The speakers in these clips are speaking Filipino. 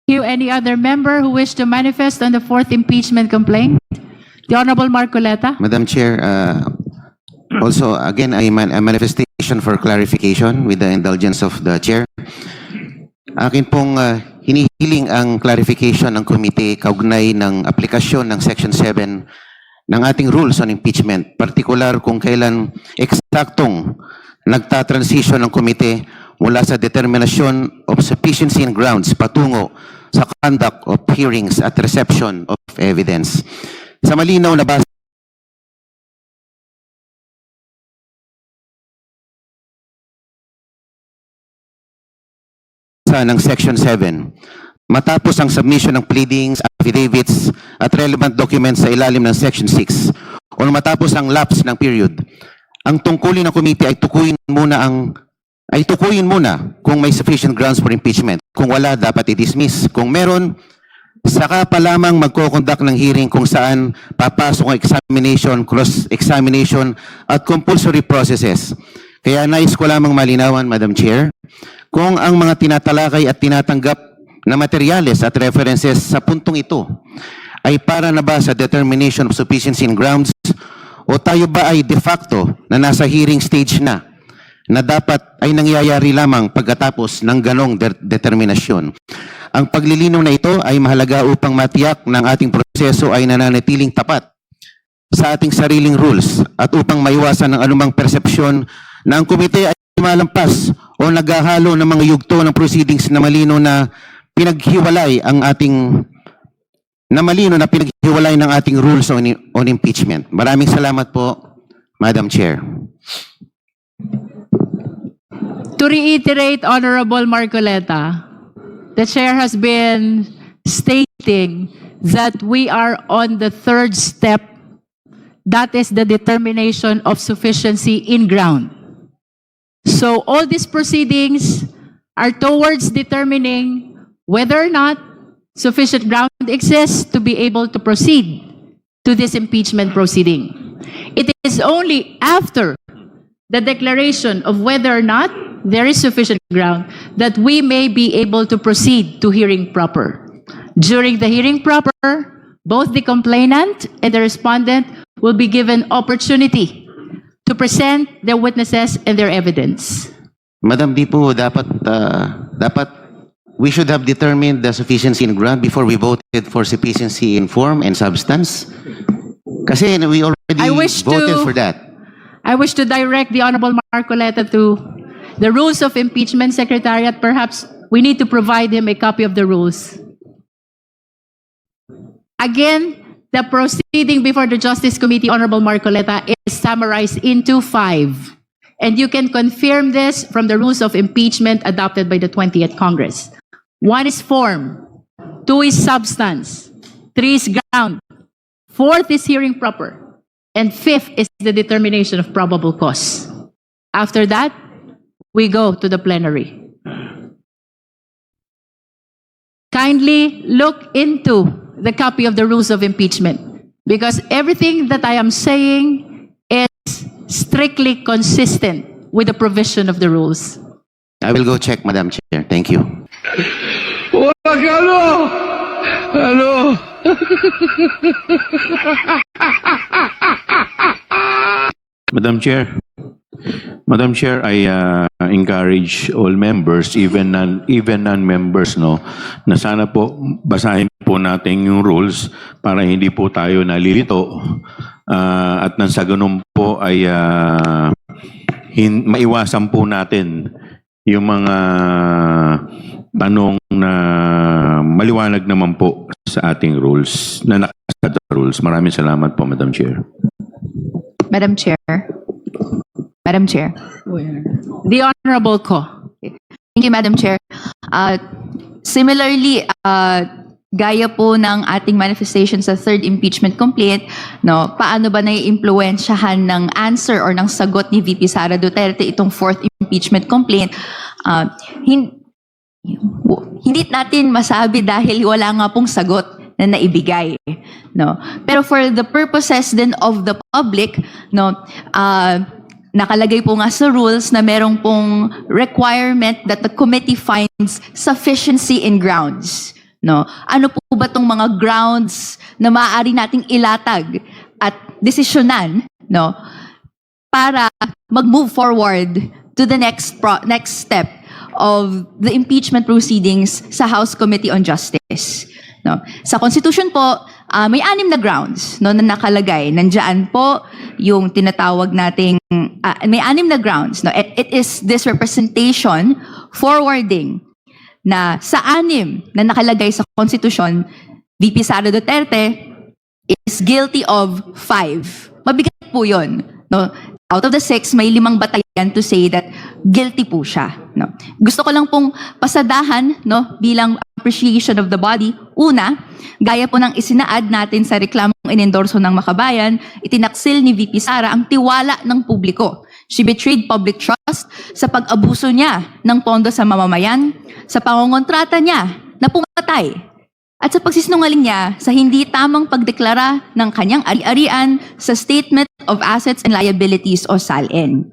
you. Any other member who wish to manifest on the fourth impeachment complaint? The Honorable Marcoleta. Madam Chair, also again a manifestation for clarification with the indulgence of the Chair. Akin pong hinihiling ang clarification ng komite kaugnay ng aplikasyon ng Section 7 ng ating rules on impeachment, particular kung kailan eksaktong nagta-transition ng komite mula sa determinasyon of sufficiency and grounds patungo sa conduct of hearings at reception of evidence. Sa malinaw na basa ng Section 7, matapos ang submission ng pleadings, affidavits at relevant documents sa ilalim ng Section 6 o matapos ang lapse ng period, ang tungkulin ng komite ay tukuyin muna kung may sufficient grounds for impeachment. Kung wala, dapat i-dismiss. Kung meron, saka pa lamang magko-conduct ng hearing kung saan papasok ang examination, cross-examination at compulsory processes. Kaya nais ko lamang malinawan, Madam Chair, kung ang mga tinatalakay at tinatanggap na materyales at references sa puntong ito ay para na ba sa determination of sufficiency and grounds o tayo ba ay de facto na nasa hearing stage na dapat ay nangyayari lamang pagkatapos ng ganong determinasyon. Ang paglilinaw na ito ay mahalaga upang matiyak ng ating proseso ay nananatiling tapat sa ating sariling rules at upang maiwasan ng anumang persepsyon na ang komite ay malampas o naghahalo ng mga yugto ng proceedings na malino na pinaghiwalay ng ating rules on impeachment. Maraming salamat po, Madam Chair. To reiterate, Honorable Marcoleta, the Chair has been stating that we are on the third step. That is the determination of sufficiency in ground. So all these proceedings are towards determining whether or not sufficient ground exists to be able to proceed to this impeachment proceeding. It is only after the declaration of whether or not there is sufficient ground that we may be able to proceed to hearing proper. During the hearing proper, both the complainant and the respondent will be given opportunity to present their witnesses and their evidence. Madam, di po dapat we should have determined the sufficiency in ground before we voted for sufficiency in form and substance. Kasi we already voted for that. I wish to direct the Honorable Marcoleta to the rules of impeachment secretariat. Perhaps we need to provide him a copy of the rules. Again, the proceeding before the Justice Committee, Honorable Marcoleta, is summarized into 5. And you can confirm this from the rules of impeachment adopted by the 20th Congress. 1 is form, 2 is substance, 3 is ground, 4th is hearing proper, and 5th is the determination of probable cause. After that, we go to the plenary. Kindly look into the copy of the rules of impeachment, because everything that I am saying is strictly consistent with the provision of the rules. I will go check, Madam Chair. Thank you. Madam Chair, I encourage all members, even non-members, no, na sana po basahin po natin yung rules para hindi po tayo nalilito at nang sa ganun po ay maiwasan po natin yung mga tanong na maliwanag naman po sa ating rules, na nakasad sa rules. Maraming salamat po, Madam Chair. Madam Chair. Madam Chair. The Honorable Ko. Thank you, Madam Chair. Similarly, gaya po ng ating manifestation sa third impeachment complaint, no, paano ba nai-impluwensyahan ng answer or ng sagot ni VP Sara Duterte itong fourth impeachment complaint? Hindi natin masabi dahil wala nga pong sagot na naibigay, no. Pero for the purposes then of the public, no, nakalagay po nga sa rules na merong pong requirement that the committee finds sufficiency in grounds. No? Ano po ba tong mga grounds na maaari nating ilatag at desisyonan, no, para mag-move forward to the next step of the impeachment proceedings sa House Committee on Justice. No? Sa Constitution po, may 6 na grounds, no, na nakalagay. Nandiyan po yung tinatawag nating, may 6 na grounds. No? It is this representation forwarding na sa 6 na nakalagay sa Constitution, VP Sara Duterte is guilty of 5. Mabigat po yun. No? Out of the 6, may 5 batayan to say that guilty po siya. No? Gusto ko lang pong pasadahan, no, bilang appreciation of the body. Una, gaya po ng isinaad natin sa reklamong inendorso ng Makabayan, itinaksil ni VP Sara ang tiwala ng publiko. She betrayed public trust sa pag-abuso niya ng pondo sa mamamayan, sa pangongontrata niya na pumatay, at sa pagsisinungaling niya sa hindi tamang pagdeklara ng kanyang ari-arian sa Statement of Assets and Liabilities o SALN.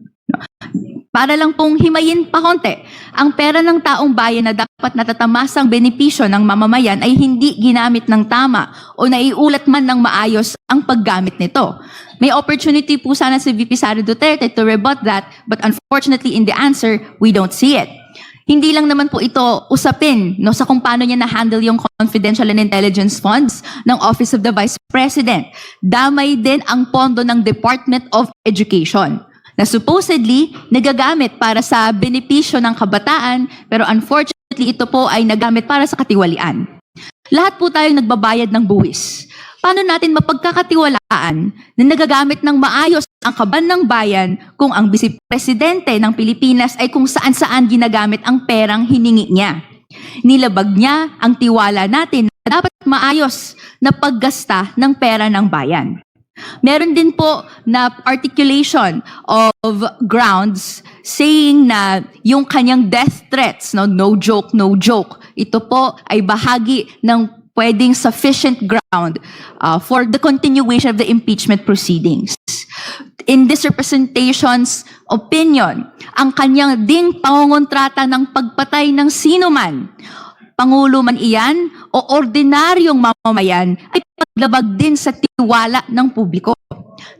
Para lang pong himayin pa konti, ang pera ng taong bayan na dapat natatamasang benepisyo ng mamamayan ay hindi ginamit ng tama o naiulat man ng maayos ang paggamit nito. May opportunity po sana si VP Sara Duterte to rebut that, but unfortunately in the answer, we don't see it. Hindi lang naman po ito usapin, no, sa kung paano niya na-handle yung confidential and intelligence funds ng Office of the Vice President. Damay din ang pondo ng Department of Education na supposedly nagagamit para sa benepisyo ng kabataan, pero unfortunately ito po ay nagamit para sa katiwalian. Lahat po tayong nagbabayad ng buwis. Paano natin mapagkakatiwalaan na nagagamit ng maayos ang kaban ng bayan kung ang Vice-Presidente ng Pilipinas ay kung saan-saan ginagamit ang perang hiningi niya? Nilabag niya ang tiwala natin na dapat maayos na paggasta ng pera ng bayan. Meron din po na articulation of grounds saying na yung kanyang death threats, no joke, ito po ay bahagi ng pwedeng sufficient ground for the continuation of the impeachment proceedings. In this representation's opinion, ang kanyang ding pangongontrata ng pagpatay ng sino man, pangulo man iyan o ordinaryong mamamayan, ay paglabag din sa tiwala ng publiko.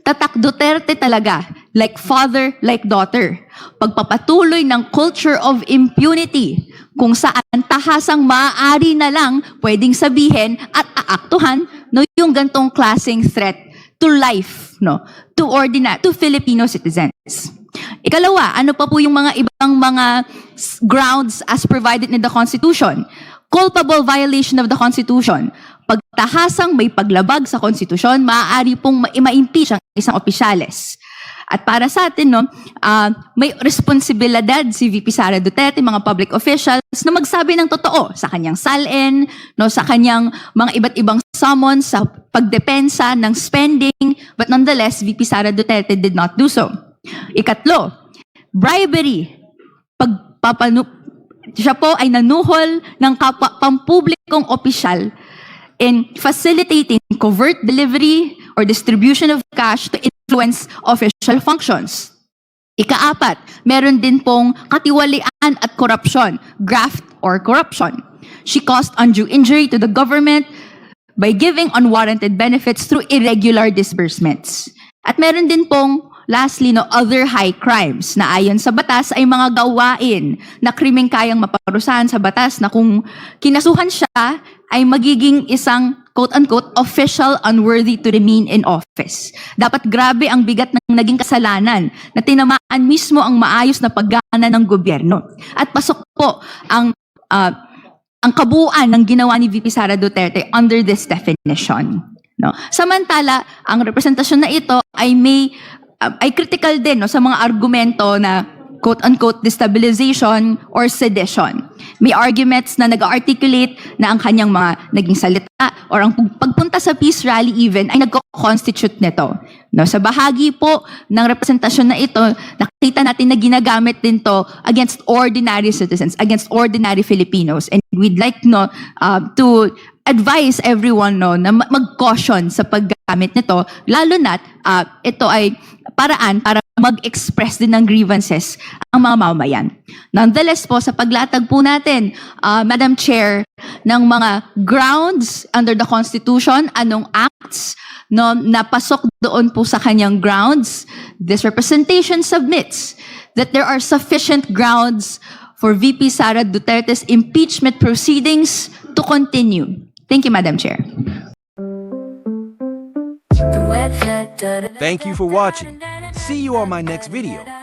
Tatak Duterte talaga, like father, like daughter. Pagpapatuloy ng culture of impunity, kung saan tahasang maaari na lang pwedeng sabihin at aaktuhan, no, yung gantong klaseng threat to life, no, to Filipino citizens. Ikalawa, ano pa po yung mga ibang mga grounds as provided in the Constitution? Culpable violation of the Constitution. Pagtahasang may paglabag sa konstitusyon, maaari pong ma-impeach ang isang opisyales. At para sa atin, no, may responsibilidad si VP Sara Duterte, mga public officials, na magsabi ng totoo sa kanyang SALN, no, sa kanyang mga iba't ibang summons sa pagdepensa ng spending, but nonetheless, VP Sara Duterte did not do so. Ikatlo, bribery. Siya po ay nanuhol ng pampublikong opisyal in facilitating covert delivery or distribution of cash to influence official functions. Ika-4, meron din pong katiwalian at korupsyon, graft or corruption. She caused undue injury to the government by giving unwarranted benefits through irregular disbursements. At meron din pong lastly, no, other high crimes na ayon sa batas ay mga gawain na krimeng kayang maparusahan sa batas na kung kinasuhan siya ay magiging isang quote-unquote official unworthy to remain in office. Dapat grabe ang bigat ng naging kasalanan na tinamaan mismo ang maayos na paggana ng gobyerno. At pasok po ang kabuuan ng ginawa ni VP Sara Duterte under this definition. No? Samantala, ang representasyon na ito ay ay critical din, no, sa mga argumento na quote-unquote destabilization or sedition. May arguments na nag-articulate na ang kanyang mga naging salita or ang pagpunta sa peace rally even ay nag-constitute nito. No, sa bahagi po ng representasyon na ito, nakita natin na ginagamit din to against ordinary citizens, against ordinary Filipinos. And we'd like to advise everyone na mag-caution sa paggamit nito, lalo na't ito ay paraan para mag-express din ng grievances ang mga mamamayan. Nonetheless po, sa paglatag po natin, Madam Chair, ng mga grounds under the Constitution, anong acts no, napasok doon po sa kanyang grounds. This representation submits that there are sufficient grounds for VP Sara Duterte's impeachment proceedings to continue. Thank you, Madam Chair. Thank you for watching. See you on my next video.